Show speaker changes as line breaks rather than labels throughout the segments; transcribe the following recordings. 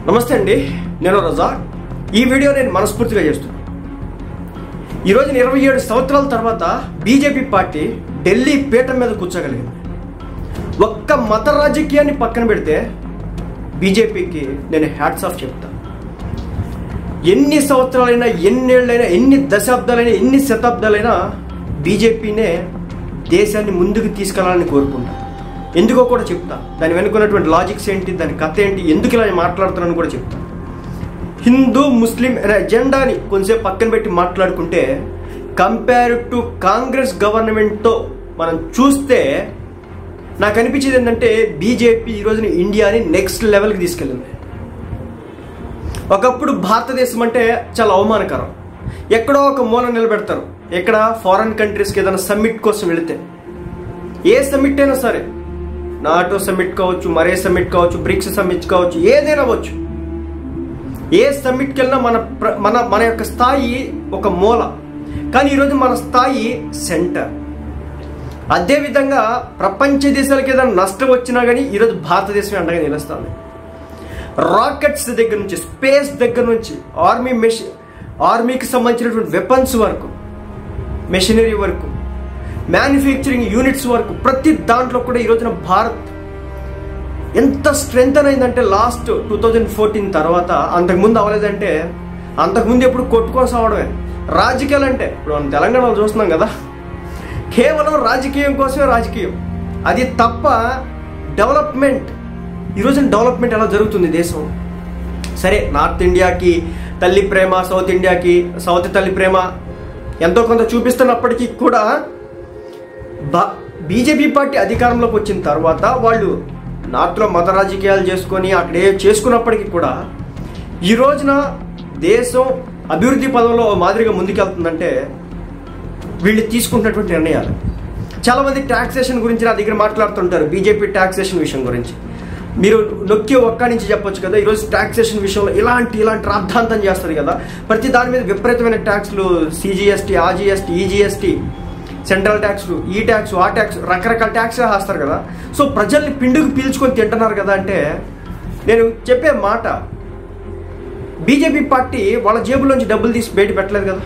నమస్తే అండి, నేను రజా. ఈ వీడియో నేను మనస్ఫూర్తిగా చేస్తున్నాను. ఈరోజు 27 సంవత్సరాల తర్వాత బీజేపీ పార్టీ ఢిల్లీ పీఠం మీద కూర్చోగలిగింది. ఒక్క మత రాజకీయాన్ని పక్కన పెడితే బీజేపీకి నేను హ్యాట్స్ ఆఫ్ చెప్తాను. ఎన్ని సంవత్సరాలైనా, ఎన్నేళ్ళైనా, ఎన్ని దశాబ్దాలైనా, ఎన్ని శతాబ్దాలైనా బీజేపీనే దేశాన్ని ముందుకు తీసుకెళ్లాలని కోరుకుంటాను. ఎందుకో కూడా చెప్తా. దాని వెనుకున్నటువంటి లాజిక్స్ ఏంటి, దాని కథ ఏంటి, ఎందుకు ఇలా మాట్లాడుతున్నాను కూడా చెప్తాను. హిందూ ముస్లిం అనే ఎజెండాని కొంచెంసేపు పక్కన పెట్టి మాట్లాడుకుంటే, కంపేర్ టు కాంగ్రెస్ గవర్నమెంట్తో మనం చూస్తే నాకు అనిపించేది ఏంటంటే బీజేపీ ఈరోజున ఇండియాని నెక్స్ట్ లెవెల్కి తీసుకెళ్ళింది. ఒకప్పుడు భారతదేశం అంటే చాలా అవమానకరం. ఎక్కడో ఒక మూల నిలబెడతారు. ఎక్కడ ఫారెన్ కంట్రీస్కి ఏదైనా సమ్మిట్ కోసం వెళితే, ఏ సమ్మిట్ అయినా సరే, నాటో సమ్మిట్ కావచ్చు, మరే సమ్మిట్ కావచ్చు, బ్రిక్స్ సమ్మిట్ కావచ్చు, ఏదైనా అవ్వచ్చు. ఏ సమ్మిట్కి వెళ్ళినా మన యొక్క స్థాయి ఒక మూల, కానీ ఈరోజు మన స్థాయి సెంటర్. అదేవిధంగా ప్రపంచ దేశాలకి ఏదైనా నష్టం వచ్చినా కానీ ఈరోజు భారతదేశం అండగా నిలుస్తుంది. రాకెట్స్ దగ్గర నుంచి, స్పేస్ దగ్గర నుంచి, ఆర్మీకి సంబంధించినటువంటి వెపన్స్ వరకు, మెషినరీ వరకు, మ్యానుఫ్యాక్చరింగ్ యూనిట్స్ వరకు, ప్రతి దాంట్లో కూడా ఈరోజున భారత్ ఎంత స్ట్రెంగ్ అయిందంటే లాస్ట్ 2014 తర్వాత, అంతకుముందు అవ్వలేదంటే, అంతకుముందు ఎప్పుడు కొట్టుకొని సావడమే. రాజకీయాలు అంటే ఇప్పుడు మనం తెలంగాణలో చూస్తున్నాం కదా, కేవలం రాజకీయం కోసమే రాజకీయం. అది తప్ప డెవలప్మెంట్, ఈరోజు డెవలప్మెంట్ ఎలా జరుగుతుంది దేశం? సరే, నార్త్ ఇండియాకి తల్లి ప్రేమ, సౌత్ ఇండియాకి సౌత్ తల్లి ప్రేమ ఎంతో కొంత చూపిస్తున్నప్పటికీ కూడా బీజేపీ పార్టీ అధికారంలోకి వచ్చిన తర్వాత వాళ్ళు నార్త్లో మత రాజకీయాలు చేసుకొని అక్కడే చేసుకున్నప్పటికీ కూడా ఈ రోజున దేశం అభివృద్ధి పదంలో మాదిరిగా ముందుకెళ్తుందంటే వీళ్ళు తీసుకుంటున్నటువంటి నిర్ణయాలు. చాలామంది ట్యాక్సేషన్ గురించి నా దగ్గర మాట్లాడుతుంటారు, బీజేపీ ట్యాక్సేషన్ విషయం గురించి. మీరు నొక్కి ఒక్క నుంచి చెప్పొచ్చు కదా, ఈరోజు ట్యాక్సేషన్ విషయంలో ఇలాంటి రాద్ధాంతం చేస్తారు కదా, ప్రతి దాని మీద విపరీతమైన ట్యాక్స్లు, సిజిఎస్టీ, ఆర్జిఎస్టీ, ఈజిఎస్టీ, సెంట్రల్ ట్యాక్స్లు, ఈ ట్యాక్స్, ఆ ట్యాక్స్, రకరకాల ట్యాక్స్లు వేస్తారు కదా. సో ప్రజల్ని పిండుకు పీల్చుకొని తింటున్నారు కదా. అంటే నేను చెప్పే మాట, బీజేపీ పార్టీ వాళ్ళ జేబులోంచి డబ్బులు తీసి బయట పెట్టలేదు కదా.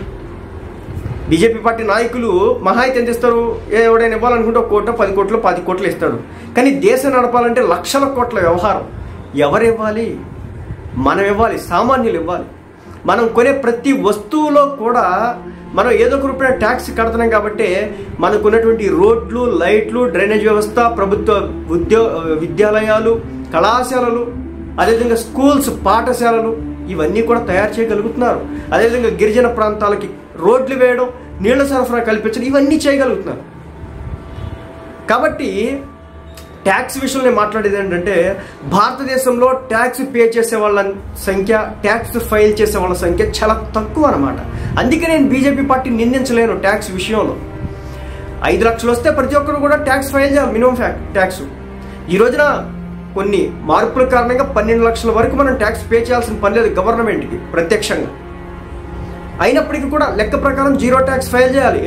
బీజేపీ పార్టీ నాయకులు మహా అయితే ఎంత ఇస్తారు? ఎవడైనా ఇవ్వాలనుకుంటే 1 కోటో 10 కోట్లు 10 కోట్లు ఇస్తాడు. కానీ దేశం నడపాలంటే లక్షల కోట్ల వ్యవహారం. ఎవరు ఇవ్వాలి? మనం ఇవ్వాలి, సామాన్యులు ఇవ్వాలి. మనం కొనే ప్రతి వస్తువులో కూడా మనం ఏదో ఒక రూపాయ ట్యాక్స్ కడుతున్నాం. కాబట్టి మనకున్నటువంటి రోడ్లు, లైట్లు, డ్రైనేజ్ వ్యవస్థ, ప్రభుత్వ విద్యాలయాలు, కళాశాలలు, అదేవిధంగా స్కూల్స్, పాఠశాలలు, ఇవన్నీ కూడా తయారు చేయగలుగుతున్నారు. అదేవిధంగా గిరిజన ప్రాంతాలకి రోడ్లు వేయడం, నీళ్ల సరఫరా కల్పించడం, ఇవన్నీ చేయగలుగుతున్నారు. కాబట్టి ట్యాక్స్ విషయంలో నేను మాట్లాడేది ఏంటంటే, భారతదేశంలో ట్యాక్స్ పే చేసే వాళ్ళ సంఖ్య, ట్యాక్స్ ఫైల్ చేసే వాళ్ళ సంఖ్య చాలా తక్కువ అన్నమాట. అందుకే నేను బీజేపీ పార్టీ నిందించలేను ట్యాక్స్ విషయంలో. 5 లక్షలు వస్తే ప్రతి ఒక్కరు కూడా ట్యాక్స్ ఫైల్ చేయాలి, మినిమం ట్యాక్స్. ఈ రోజున కొన్ని మార్పుల కారణంగా 12 లక్షల వరకు మనం ట్యాక్స్ పే చేయాల్సిన పని లేదు గవర్నమెంట్కి ప్రత్యక్షంగా. అయినప్పటికీ కూడా లెక్క ప్రకారం జీరో ట్యాక్స్ ఫైల్ చేయాలి.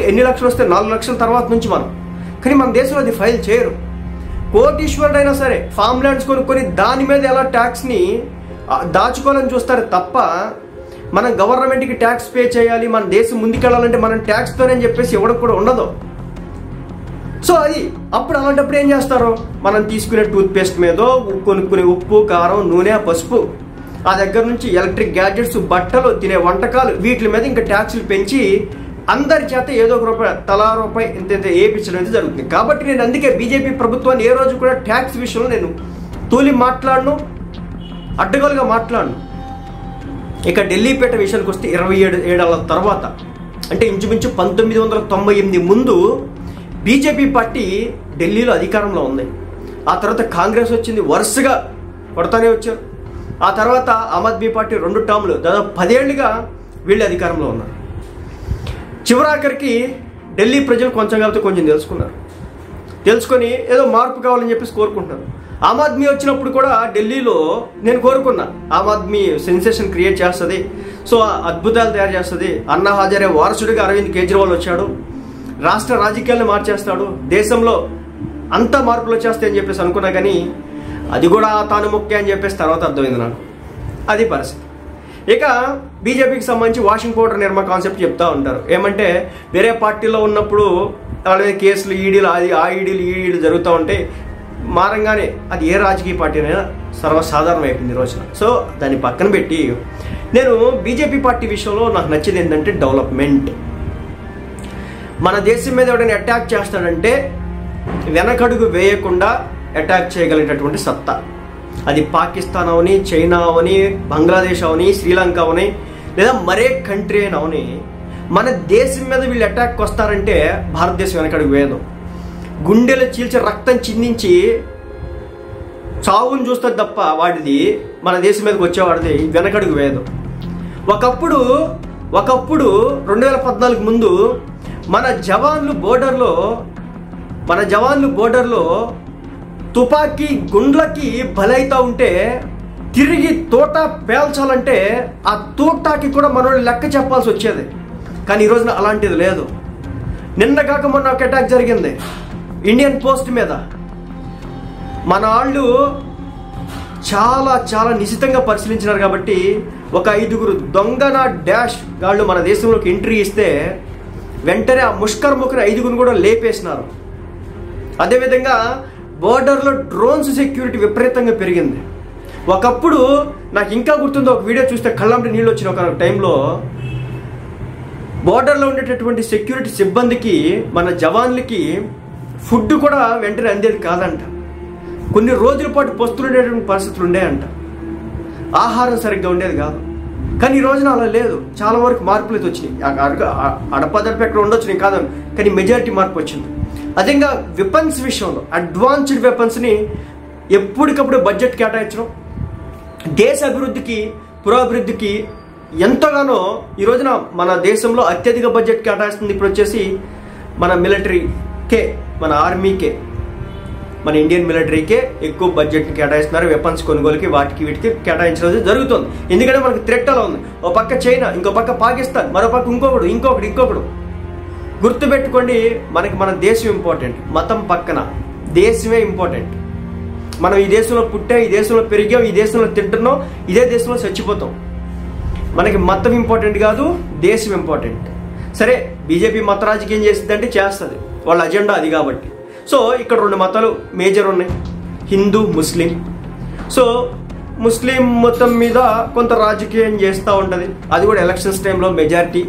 ఎన్ని లక్షలు వస్తే 4 లక్షల తర్వాత నుంచి మనం. కానీ మన దేశంలో అది ఫైల్ చేయరు. కోటీశ్వరుడైనా సరే ఫామ్ ల్యాండ్స్ కొనుక్కొని దాని మీద ఎలా ట్యాక్స్ని దాచుకోవాలని చూస్తారు తప్ప, మనం గవర్నమెంట్కి ట్యాక్స్ పే చేయాలి, మన దేశం ముందుకెళ్ళాలంటే మనం ట్యాక్స్తోనే చెప్పేసి ఎవడం కూడా ఉండదు. సో అది అప్పుడు అలాంటప్పుడు ఏం చేస్తారు? మనం తీసుకునే టూత్పేస్ట్ మీదో, కొనుక్కునే ఉప్పు, కారం, నూనె, పసుపు, ఆ దగ్గర నుంచి ఎలక్ట్రిక్ గ్యాడ్జెట్స్, బట్టలు, తినే వంటకాలు, వీటి మీద ఇంకా ట్యాక్సులు పెంచి అందరి చేత ఏదో ఒక రూపాయి, తలా రూపాయి ఇంత వేయించడం అయితే జరుగుతుంది. కాబట్టి నేను అందుకే బీజేపీ ప్రభుత్వాన్ని ఏ రోజు కూడా ట్యాక్స్ విషయంలో నేను తూలి మాట్లాడను, అడ్డగోలుగా మాట్లాడను. ఇక ఢిల్లీపేట విషయానికి వస్తే 27 ఏళ్ల తర్వాత, అంటే ఇంచుమించు 1998 ముందు బీజేపీ పార్టీ ఢిల్లీలో అధికారంలో ఉంది. ఆ తర్వాత కాంగ్రెస్ వచ్చింది, వరుసగా కొడతానే వచ్చారు. ఆ తర్వాత ఆమ్ ఆద్మీ పార్టీ 2 టర్ములు, దాదాపు 10 ఏళ్లుగా వీళ్ళు అధికారంలో ఉన్నారు. చివరాఖరికి ఢిల్లీ ప్రజలు కొంచెం కాబట్టి కొంచెం తెలుసుకొని ఏదో మార్పు కావాలని చెప్పేసి కోరుకుంటున్నారు. ఆమ్ ఆద్మీ వచ్చినప్పుడు కూడా ఢిల్లీలో నేను కోరుకున్నా, ఆమ్ ఆద్మీ సెన్సేషన్ క్రియేట్ చేస్తుంది, సో అద్భుతాలు తయారు చేస్తుంది, అన్నా హజారే వారసుడిగా అరవింద్ కేజ్రీవాల్ వచ్చాడు, రాష్ట్ర రాజకీయాలను మార్చేస్తాడు, దేశంలో అంతా మార్పులు వచ్చేస్తాయని చెప్పేసి అనుకున్నా. కానీ అది కూడా తాను ముఖ్య అని చెప్పేసి తర్వాత అర్థమైంది నాకు. అది పరిస్థితి. ఇక బీజేపీకి సంబంధించి వాషింగ్ పౌడర్ నిర్మా కాన్సెప్ట్ చెప్తా ఉంటారు. ఏమంటే వేరే పార్టీలో ఉన్నప్పుడు వాళ్ళ మీద కేసులు, ఈడీలు, ఆ ఈడీలు జరుగుతూ ఉంటే మారంగానే అది ఏ రాజకీయ పార్టీనైనా సర్వసాధారణం అయిపోయింది ఈ రోజున. సో దాన్ని పక్కన పెట్టి నేను బీజేపీ పార్టీ విషయంలో నాకు నచ్చేది ఏంటంటే డెవలప్మెంట్. మన దేశం మీద ఎవడైనా అటాక్ చేస్తాడంటే వెనకడుగు వేయకుండా అటాక్ చేయగలిగేటటువంటి సత్తా. అది పాకిస్తాన్ అవని, చైనా అవని, బంగ్లాదేశ్ అవని, శ్రీలంక అవని, లేదా మరే కంట్రీ అయినా అవని, మన దేశం మీద వీళ్ళు అటాక్కి వస్తారంటే భారతదేశం వెనకడుగు వేయదు. గుండెలు చీల్చి రక్తం చిందించి చావును చూస్తుంది తప్ప వాడిది మన దేశం మీదకి వచ్చేవాడిది వెనకడుగు వేయదు. ఒకప్పుడు 2014 ముందు మన జవాన్లు బోర్డర్లో తుపాకీ గుండ్లకి బలైతా ఉంటే తిరిగి తోట పేల్చాలంటే ఆ తోటాకి కూడా మనోళ్ళు లెక్క చెప్పాల్సి వచ్చేది. కానీ ఈ రోజున అలాంటిది లేదు. నిన్న కాక మొన్న ఒక అటాక్ జరిగింది ఇండియన్ పోస్ట్ మీద. మన వాళ్ళు చాలా చాలా నిశితంగా పరిశీలించినారు కాబట్టి ఒక 5 దొంగన డాష్ వాళ్ళు మన దేశంలోకి ఎంట్రీ ఇస్తే వెంటనే ఆ ముష్కర్ ముఖని 5 కూడా లేపేసినారు. అదేవిధంగా బోర్డర్లో డ్రోన్స్ సెక్యూరిటీ విపరీతంగా పెరిగింది. ఒకప్పుడు నాకు ఇంకా గుర్తుందో, ఒక వీడియో చూస్తే కళ్ళంటి నీళ్ళు వచ్చిన ఒక టైంలో బోర్డర్లో ఉండేటటువంటి సెక్యూరిటీ సిబ్బందికి, మన జవాన్లకి ఫుడ్ కూడా వెంటనే అందేది కాదంట. కొన్ని రోజుల పాటు పస్తులుండేటువంటి పరిస్థితులు ఉండేయంట. ఆహారం సరిగ్గా ఉండేది కాదు. కానీ ఈ రోజున అలా లేదు. చాలా వరకు మార్పులు అయితే వచ్చినాయి. అడపదడప ఎక్కడ ఉండొచ్చు నేను కాదు, కానీ మెజారిటీ మార్పు వచ్చింది. అదేవిధంగా వెపన్స్ విషయంలో అడ్వాన్స్డ్ వెపన్స్ని ఎప్పటికప్పుడు బడ్జెట్ కేటాయించడం దేశ అభివృద్ధికి, పురోభివృద్ధికి ఎంతగానో ఈ రోజున మన దేశంలో అత్యధిక బడ్జెట్ కేటాయిస్తుంది. ఇప్పుడు వచ్చేసి మన మిలిటరీకే, మన ఆర్మీకే, మన ఇండియన్ మిలిటరీకే ఎక్కువ బడ్జెట్ని కేటాయిస్తున్నారు. వెపన్స్ కొనుగోలుకి వీటికి కేటాయించడం జరుగుతుంది. ఎందుకంటే మనకి థ్రెట్ అలా ఉంది. ఓ పక్క చైనా, ఇంకో పక్క పాకిస్తాన్, మరో పక్క ఇంకొకడు. గుర్తుపెట్టుకోండి, మనకి మన దేశం ఇంపార్టెంట్, మతం పక్కన దేశమే ఇంపార్టెంట్. మనం ఈ దేశంలో పుట్టాం, ఈ దేశంలో పెరిగాం, ఈ దేశంలో తింటున్నాం, ఇదే దేశంలో చచ్చిపోతాం. మనకి మతం ఇంపార్టెంట్ కాదు, దేశం ఇంపార్టెంట్. సరే, బీజేపీ మత రాజకీయం చేస్తుందంటే చేస్తుంది, వాళ్ళ అజెండా అది కాబట్టి. సో ఇక్కడ 2 మతాలు మేజర్ ఉన్నాయి, హిందూ, ముస్లిం. సో ముస్లిం మతం మీద కొంత రాజకీయం చేస్తూ ఉంటుంది. అది కూడా ఎలక్షన్స్ టైంలో మెజారిటీ,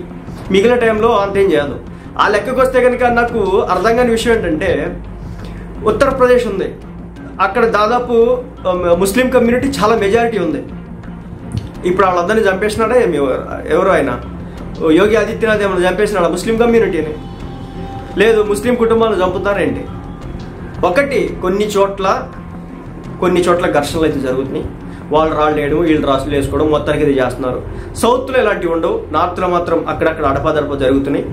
మిగిలిన టైంలో అంతేం చేయదు. ఆ లెక్కకు వస్తే కనుక నాకు అర్థం కాని విషయం ఏంటంటే, ఉత్తరప్రదేశ్ ఉంది, అక్కడ దాదాపు ముస్లిం కమ్యూనిటీ చాలా మెజారిటీ ఉంది. ఇప్పుడు వాళ్ళందరినీ చంపేసినాడా ఎవరు ఆయన యోగి ఆదిత్యనాథ్ ఏమైనా చంపేసినాడా ముస్లిం కమ్యూనిటీని? లేదు, ముస్లిం కుటుంబాలను చంపుతారేంటి? కొన్ని చోట్ల ఘర్షణలు అయితే జరుగుతున్నాయి. వాళ్ళు రాళ్ళు వేయడం, వీళ్ళు రాసులు వేసుకోవడం, మొత్తానికి ఇది చేస్తున్నారు. సౌత్లో ఇలాంటివి ఉండవు, నార్త్లో మాత్రం అక్కడక్కడ అడపాదడప జరుగుతున్నాయి.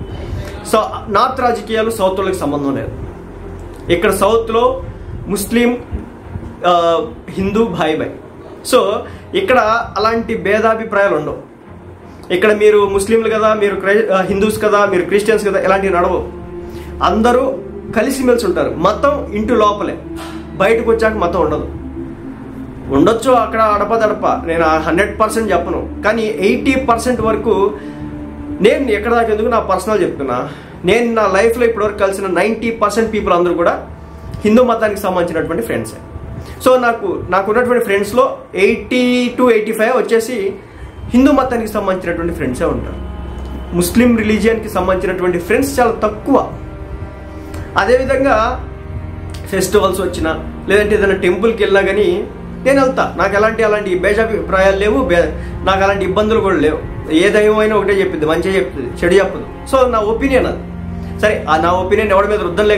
సో నార్త్ రాజకీయాలు సౌత్ వాళ్ళకి సంబంధం లేదు. ఇక్కడ సౌత్లో ముస్లిం, హిందూ భాయ్. సో ఇక్కడ అలాంటి భేదాభిప్రాయాలు ఉండవు. ఇక్కడ మీరు ముస్లింలు కదా, మీరు హిందూస్ కదా, మీరు క్రిస్టియన్స్ కదా, ఇలాంటివి నడవవు. అందరూ కలిసిమెలిసి ఉంటారు. మతం ఇంటి లోపలే, బయటకు వచ్చాక మతం ఉండొచ్చు అక్కడ అడపదడప, నేను 100% చెప్పను, కానీ 80% వరకు నేను ఎక్కడ దాకా ఎందుకు నా పర్సనల్ చెప్తున్నా, నేను నా లైఫ్లో ఇప్పటివరకు కలిసిన 90% పీపుల్ అందరూ కూడా హిందూ మతానికి సంబంధించినటువంటి ఫ్రెండ్సే. సో నాకున్నటువంటి ఫ్రెండ్స్లో 80 to 85 వచ్చేసి హిందూ మతానికి సంబంధించినటువంటి ఫ్రెండ్సే ఉంటారు. ముస్లిం రిలీజియన్కి సంబంధించినటువంటి ఫ్రెండ్స్ చాలా తక్కువ. అదేవిధంగా ఫెస్టివల్స్ వచ్చినా, లేదంటే ఏదైనా టెంపుల్కి వెళ్ళినా కానీ నేను వెళ్తా. నాకు అలాంటి భేదాభిప్రాయాలు లేవు, నాకు అలాంటి ఇబ్బందులు కూడా లేవు. ఏ దైవం అయినా ఒకటే చెప్పింది, మంచిగా చెప్తుంది, చెడు చెప్పదు. సో నా ఒపీనియన్ అది. సరే, నా ఒపీనియన్ ఎవరి మీద రుద్దలే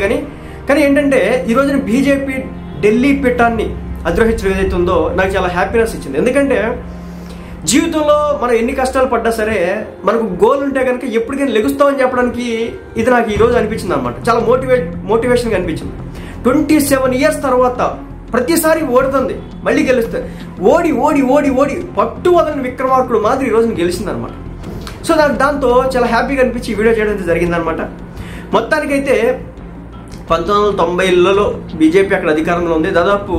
కానీ ఏంటంటే ఈ రోజున బీజేపీ ఢిల్లీ పీఠాన్ని అధిరోహించడం ఏదైతే ఉందో నాకు చాలా హ్యాపీనెస్ ఇచ్చింది. ఎందుకంటే జీవితంలో మనం ఎన్ని కష్టాలు పడ్డా సరే మనకు గోల్ ఉంటే కనుక ఎప్పటికైనా లెగుస్తామని చెప్పడానికి ఇది నాకు ఈరోజు అనిపించింది అనమాట. చాలా మోటివేషన్గా అనిపించింది. 27 years తర్వాత ప్రతిసారి ఓడుతుంది, మళ్ళీ గెలుస్తుంది. ఓడి పట్టు వదలని విక్రమార్కుడు మాదిరి ఈ రోజున గెలిచింది అనమాట. సో నాకు దాంతో చాలా హ్యాపీగా అనిపించి వీడియో చేయడం జరిగిందనమాట. మొత్తానికైతే 1990లలో బీజేపీ అక్కడ అధికారంలో ఉంది. దాదాపు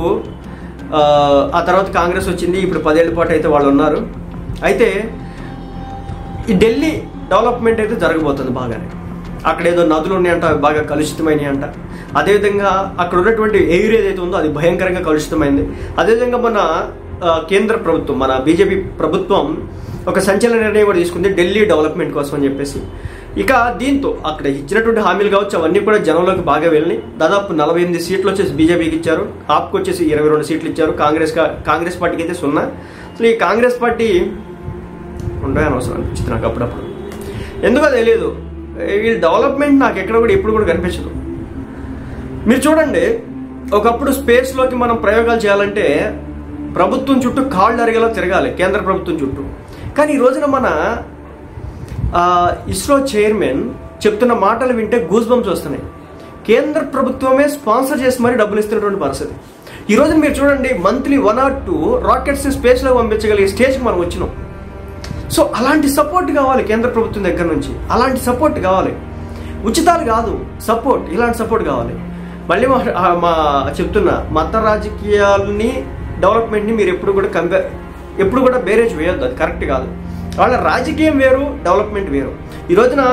ఆ తర్వాత కాంగ్రెస్ వచ్చింది. ఇప్పుడు 10 ఏళ్ల పాటు అయితే వాళ్ళు ఉన్నారు. అయితే ఈ ఢిల్లీ డెవలప్మెంట్ అయితే జరగబోతుంది బాగానే. అక్కడ ఏదో నదులు ఉన్నాయంట, అవి బాగా కలుషితమైనవి అంట. అదేవిధంగా అక్కడ ఉన్నటువంటి ఎయిర్ ఏదైతే ఉందో అది భయంకరంగా కలుషితమైంది. అదేవిధంగా మన కేంద్ర ప్రభుత్వం, మన బీజేపీ ప్రభుత్వం ఒక సంచలన నిర్ణయం కూడా తీసుకుంది ఢిల్లీ డెవలప్మెంట్ కోసం అని చెప్పేసి. ఇక దీంతో అక్కడ ఇచ్చినటువంటి హామీలు కావచ్చు అవన్నీ కూడా జనంలోకి బాగా వెళ్ళి దాదాపు 48 సీట్లు వచ్చేసి బీజేపీకి ఇచ్చారు. ఆప్కి వచ్చేసి 22 సీట్లు ఇచ్చారు. కాంగ్రెస్ పార్టీకి అయితే 0. అసలు ఈ కాంగ్రెస్ పార్టీ ఉండగా అవసరం అనిపించింది నాకు అప్పుడప్పుడు. ఎందుకో తెలియదు, వీళ్ళ డెవలప్మెంట్ నాకు ఎక్కడ కూడా ఎప్పుడు కూడా కనిపించదు. మీరు చూడండి, ఒకప్పుడు స్పేస్లోకి మనం ప్రయోగాలు చేయాలంటే ప్రభుత్వం చుట్టూ కాళ్ళు అరిగేలా తిరగాలి, కేంద్ర ప్రభుత్వం చుట్టూ. కానీ ఈ రోజున మన ఇస్రో చైర్మన్ చెప్తున్న మాటలు వింటే గూస్ బంప్స్ వస్తున్నాయి. కేంద్ర ప్రభుత్వమే స్పాన్సర్ చేసి మరీ డబ్బులు ఇస్తున్నటువంటి పరిస్థితి. ఈ రోజున మీరు చూడండి, మంత్లీ 1 or 2 రాకెట్స్ స్పేస్లో పంపించగలిగే స్టేజ్కి మనం వచ్చినాం. సో అలాంటి సపోర్ట్ కావాలి కేంద్ర ప్రభుత్వం దగ్గర నుంచి, అలాంటి సపోర్ట్ కావాలి. ఉచితాలు కాదు, సపోర్ట్, ఇలాంటి సపోర్ట్ కావాలి. మళ్ళీ మా చెప్తున్నా, మత రాజకీయాలని డెవలప్మెంట్ని మీరు ఎప్పుడు కూడా బేరేజ్ వేయొద్దు, అది కరెక్ట్ కాదు. వాళ్ళ రాజకీయం వేరు, డెవలప్మెంట్ వేరు. ఈ రోజున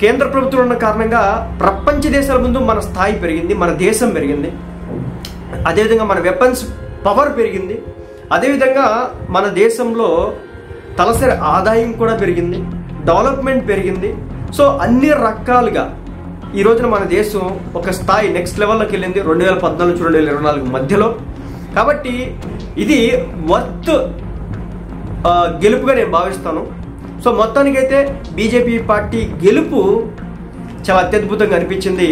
కేంద్ర ప్రభుత్వం ఉన్న కారణంగా ప్రపంచ దేశాల ముందు మన స్థాయి పెరిగింది, మన దేశం పెరిగింది. అదేవిధంగా మన వెపన్స్ పవర్ పెరిగింది. అదేవిధంగా మన దేశంలో తలసరి ఆదాయం కూడా పెరిగింది, డెవలప్మెంట్ పెరిగింది. సో అన్ని రకాలుగా ఈ రోజున మన దేశం ఒక స్థాయి నెక్స్ట్ లెవెల్లోకి వెళ్ళింది 2014 నుంచి 2024 మధ్యలో. కాబట్టి ఇది వర్త్ గెలుపుగా నేను భావిస్తాను. సో మొత్తానికైతే బీజేపీ పార్టీ గెలుపు చాలా అత్యద్భుతంగా అనిపించింది.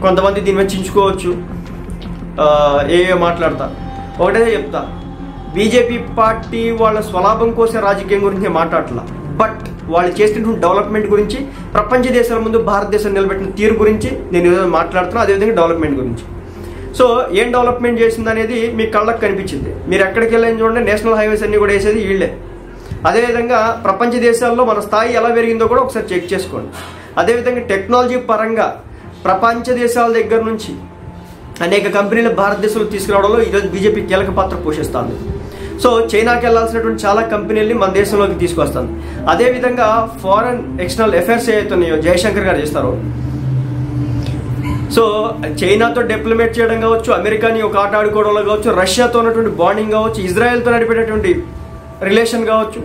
కొంతమంది దీని మీద చించుకోవచ్చు, మాట్లాడతా. ఒకటే చెప్తా, బీజేపీ పార్టీ వాళ్ళ స్వలాభం కోసం రాజకీయం గురించి మాట్లాడట్లా, బట్ వాళ్ళు చేసినటువంటి డెవలప్మెంట్ గురించి, ప్రపంచ దేశాల ముందు భారతదేశం నిలబెట్టిన తీరు గురించి నేను ఈరోజు మాట్లాడుతున్నాను. అదేవిధంగా డెవలప్మెంట్ గురించి. సో ఏం డెవలప్మెంట్ చేసింది అనేది మీ కళ్ళకు కనిపించింది. మీరు ఎక్కడికి వెళ్ళని చూడండి, నేషనల్ హైవేస్ అన్ని కూడా వేసేది వీళ్ళే. అదేవిధంగా ప్రపంచ దేశాల్లో మన స్థాయి ఎలా పెరిగిందో కూడా ఒకసారి చెక్ చేసుకోండి. అదేవిధంగా టెక్నాలజీ పరంగా ప్రపంచ దేశాల దగ్గర నుంచి అనేక కంపెనీలు భారతదేశంలో తీసుకురావడంలో ఈరోజు బీజేపీ కీలక పాత్ర పోషిస్తుంది. సో చైనాకి వెళ్లాల్సినటువంటి చాలా కంపెనీల్ని మన దేశంలోకి తీసుకొస్తుంది. అదేవిధంగా ఫారెన్ ఎక్స్టర్నల్ అఫైర్స్ ఏవైతున్నాయో జయశంకర్ గారు చేస్తారో, సో చైనాతో డిప్లొమేట్ చేయడం కావచ్చు, అమెరికాని ఒక ఆట ఆడుకోవడంలో కావచ్చు, రష్యాతో ఉన్నటువంటి బాండింగ్ కావచ్చు, ఇజ్రాయెల్తో నడిపేటటువంటి రిలేషన్ కావచ్చు.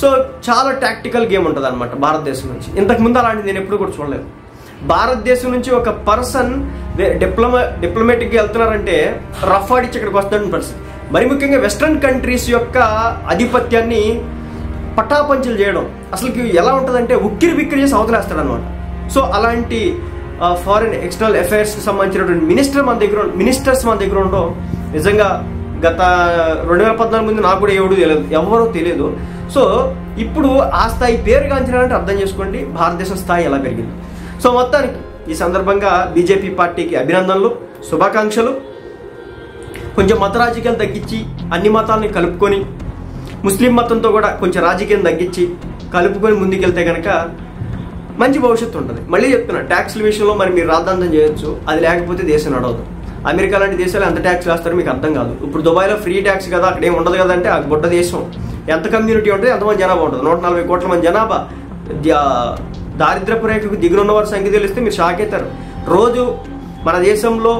సో చాలా టాక్టికల్ గేమ్ ఉంటుంది అనమాట భారతదేశం నుంచి. ఇంతకుముందు అలాంటిది నేను ఎప్పుడు కూడా చూడలేదు. భారతదేశం నుంచి ఒక పర్సన్ డిప్లొమాటిక్గా వెళ్తున్నారంటే రఫ్ ఆడిచ్చి ఇక్కడికి వస్తున్న పరిస్థితి. మరి ముఖ్యంగా వెస్ట్రన్ కంట్రీస్ యొక్క ఆధిపత్యాన్ని పటాపంచలు చేయడం అసలుకి ఎలా ఉంటుందంటే ఉక్కిరి బిక్కిరి చేసి అవతలేస్తాడు అనమాట. సో అలాంటి ఫారిన్ ఎక్స్టర్నల్ అఫైర్స్కి సంబంధించినటువంటి మినిస్టర్స్ మన దగ్గర ఉండడం నిజంగా గత 2014 ముందు నాకు కూడా ఎవరో తెలియదు. సో ఇప్పుడు ఆ స్థాయి పేరుగాంచినారంటే అర్థం చేసుకోండి భారతదేశం స్థాయి ఎలా పెరిగింది. సో మొత్తానికి ఈ సందర్భంగా బీజేపీ పార్టీకి అభినందనలు, శుభాకాంక్షలు. కొంచెం మత రాజకీయాలు తగ్గించి అన్ని మతాలని కలుపుకొని, ముస్లిం మతంతో కూడా కొంచెం రాజకీయం తగ్గించి కలుపుకొని ముందుకెళ్తే కనుక మంచి భవిష్యత్తు ఉంటుంది. మళ్ళీ చెప్తున్నా, ట్యాక్స్ల విషయంలో మరి మీరు రాద్ధాంతం చేయొచ్చు, అది లేకపోతే దేశం నడవదు. అమెరికా లాంటి దేశాలు ఎంత ట్యాక్స్ వేస్తారో మీకు అర్థం కాదు. ఇప్పుడు దుబాయ్లో ఫ్రీ ట్యాక్స్ కదా, అక్కడ ఏమి ఉండదు కదా. అంటే ఆ గొడ్డ దేశం, ఎంత కమ్యూనిటీ ఉంటుంది, ఎంతమంది జనాభా ఉంటుంది, 140 కోట్ల మంది జనాభా. దారిద్రపు రేఖకు దిగులున్న వారి సంఖ్య తెలిస్తే మీరు షాక్ అవుతారు. రోజు మన దేశంలో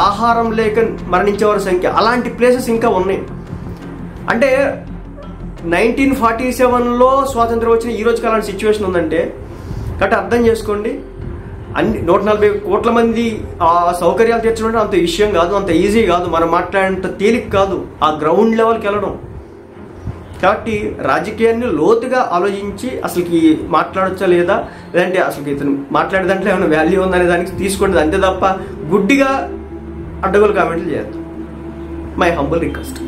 ఆహారం లేక మరణించే వారి సంఖ్య, అలాంటి ప్లేసెస్ ఇంకా ఉన్నాయి. అంటే 1947లో స్వాతంత్రం వచ్చిన ఈ రోజుకి అలాంటి సిచ్యువేషన్ ఉందంటే కాబట్టి అర్థం చేసుకోండి. 140 కోట్ల మంది ఆ సౌకర్యాలు తీర్చడం అంత విషయం కాదు, అంత ఈజీ కాదు, మనం మాట్లాడేంత తేలిక కాదు ఆ గ్రౌండ్ లెవెల్కి వెళ్ళడం. కాబట్టి రాజకీయాన్ని లోతుగా ఆలోచించి అసలుకి మాట్లాడచ్చా లేదా, లేదంటే అసలు ఇతను మాట్లాడే దాంట్లో ఏమైనా వాల్యూ ఉందనే దానికి తీసుకోండి. అంతే తప్ప గుడ్డిగా అడ్డగోలు కామెంట్లు చేయొద్దు. My humble request.